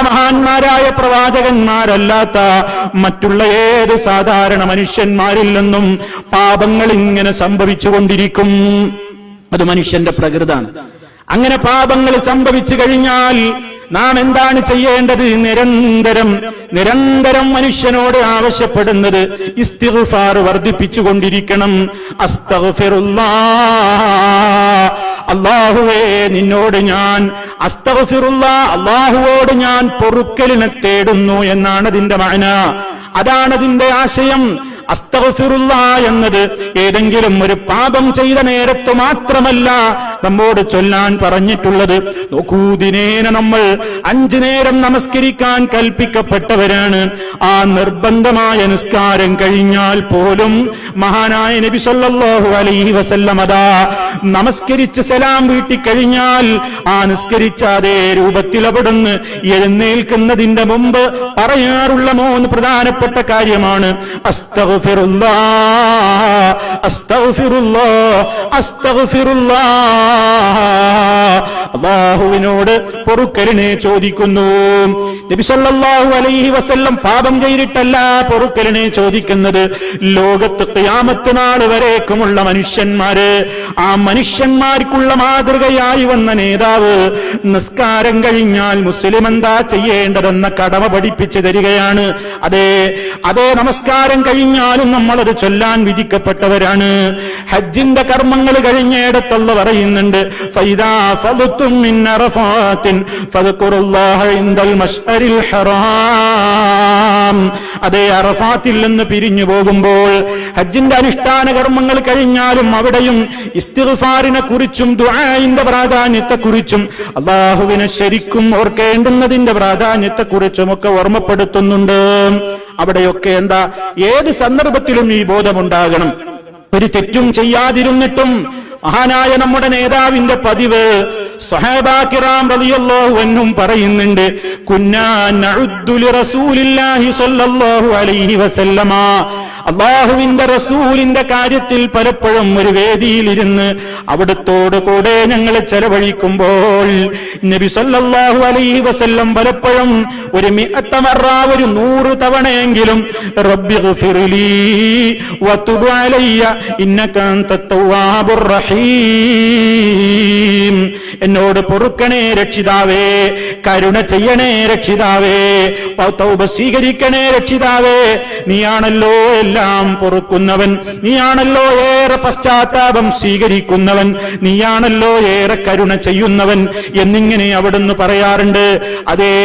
മഹാന്മാരായ പ്രവാചകന്മാരല്ലാത്ത മറ്റുള്ള ഏത് സാധാരണ മനുഷ്യന്മാരിൽ നിന്നും പാപങ്ങൾ ഇങ്ങനെ സംഭവിച്ചുകൊണ്ടിരിക്കും. അത് മനുഷ്യന്റെ പ്രകൃതാണ്. അങ്ങനെ പാപങ്ങൾ സംഭവിച്ചു കഴിഞ്ഞാൽ നാം എന്താണ് ചെയ്യേണ്ടത്? നിരന്തരം മനുഷ്യനോട് ആവശ്യപ്പെടുന്നത് ഇസ്തിഗ്ഫാർ വർദ്ധിപ്പിച്ചുകൊണ്ടിരിക്കണം. അസ്തഗ്ഫിറുല്ലാഹ്, അല്ലാഹുവേ നിന്നോട് ഞാൻ അസ്തഗ്ഫിറുല്ലാഹ്, അല്ലാഹുവോട് ഞാൻ പൊറുക്കലിനെ തേടുന്നു എന്നാണ് അതിന്റെ മഅന. അതാണ് അതിന്റെ ആശയം. അസ്തഗ്ഫിറുല്ലാഹ് എന്നത് ഏതെങ്കിലും ഒരു പാപം ചെയ്ത നേരത്ത് മാത്രമല്ല നമ്മോട് ചൊല്ലാൻ പറഞ്ഞിട്ടുള്ളത്. നോക്കൂ, ദിനേന നമ്മൾ 5 നേരം നമസ്കരിക്കാൻ കൽപ്പിക്കപ്പെട്ടവരാണ്. ആ നിർബന്ധമായ നിസ്കാരം കഴിഞ്ഞാൽ പോലും മഹാനായ നബി സല്ലല്ലാഹു അലൈഹി വസല്ലം അതാ നമസ്കരിച്ച് സലാം വീട്ടിക്കഴിഞ്ഞാൽ ആ നിസ്കരിച്ച അതേ രൂപത്തിൽ അവിടുന്ന് എഴുന്നേൽക്കുന്നതിന്റെ മുമ്പ് പറയാറുള്ള 3 പ്രധാനപ്പെട്ട കാര്യമാണ് അസ്തഗ്ഫിറുല്ലാഹ്, അസ്തഗ്ഫിറുല്ലാഹ്, അസ്തഗ്ഫിറുല്ലാഹ്. അല്ലാഹുവിനോട് പൊറുക്കലിനെ ചോദിക്കുന്നു. നബി സല്ലല്ലാഹു അലൈഹി വസല്ലം പാപം ചെയ്തിട്ടല്ല പൊറുക്കലിനെ ചോദിക്കുന്നത്. ലോകത്ത് ഖിയാമത്ത് നാൾ വരേക്കുമുള്ള മനുഷ്യന്മാര്, ആ മനുഷ്യന്മാർക്കുള്ള മാതൃകയായി വന്ന നേതാവ് നിസ്കാരം കഴിഞ്ഞാൽ മുസ്ലിം എന്താ ചെയ്യേണ്ടതെന്ന കടമ പഠിപ്പിച്ചു തരികയാണ്. അതേ നമസ്കാരം കഴിഞ്ഞാലും നമ്മളത് ചൊല്ലാൻ വിധിക്കപ്പെട്ടവരാണ്. ഹജ്ജിന്റെ കർമ്മങ്ങൾ കഴിഞ്ഞിടത്തുള്ള പറയുന്നുണ്ട്, ഫൈദാ ഫളതും മിൻ അറഫാത്തിൻ ഫദ്കുറുല്ലാഹ ഇൻദൽ മശ്അരിൽ ഹറാം. അതേ അറഫാത്തിൽ നിന്ന് പിരിഞ്ഞു പോകുമ്പോൾ ഹജ്ജിന്റെ അനുഷ്ഠാന കർമ്മങ്ങൾ കഴിഞ്ഞാലും അവിടെയും ഇസ്തിഗ്ഫാറിനെ കുറിച്ചും ദുആഇന്റെ പ്രാധാന്യത്തെക്കുറിച്ചും അല്ലാഹുവിനെ ശരിക്കും ഓർക്കേണ്ടുന്നതിന്റെ പ്രാധാന്യത്തെക്കുറിച്ചും ഒക്കെ ഓർമ്മപ്പെടുത്തുന്നുണ്ട്. അവിടെയൊക്കെ എന്താ, ഏത് സന്ദർഭത്തിലും ഈ ബോധമുണ്ടാകണം. ഒരു തെറ്റും ചെയ്യാതിരുന്നിട്ടും മഹാനായ നമ്മുടെ നേതാവിന്റെ പതിവ് സ്വഹാബാ കിറാം റളിയല്ലാഹു അൻഹും പറയുന്നുണ്ട്, കുന്നാ നഉദ്ദു ലിറസൂലില്ലാഹി സ്വല്ലല്ലാഹു അലൈഹി വസല്ലമ, അല്ലാഹുവിന്റെ റസൂലിന്റെ കാര്യത്തിൽ പലപ്പോഴും ഒരു വേദിയിലിരുന്ന് അവിടത്തോട് കൂടെ ഞങ്ങൾ ചെലവഴിക്കുമ്പോൾ നബി സല്ലല്ലാഹു അലൈഹി വസല്ലം പലപ്പോഴും ഒരു 100 തവണയെങ്കിലും റബ്ബിഗ്ഫിർലി വതുബ് അലയ്യ ഇന്നക അൻതത് തവ്വാബുർ റഹീം, എന്നോട് പൊറുക്കണേ രക്ഷിതാവേ, കരുണ ചെയ്യണേ രക്ഷിതാവേ, തൗബ സ്വീകരിക്കണേ രക്ഷിതാവേ, നീയാണല്ലോ എല്ലാം പൊറുക്കുന്നവൻ, നീയാണല്ലോ ഏറെ പശ്ചാത്താപം സ്വീകരിക്കുന്നവൻ, നീയാണല്ലോ ഏറെ കരുണ ചെയ്യുന്നവൻ എന്നിങ്ങനെ അവിടുന്ന് പറയാറുണ്ട്. അതേ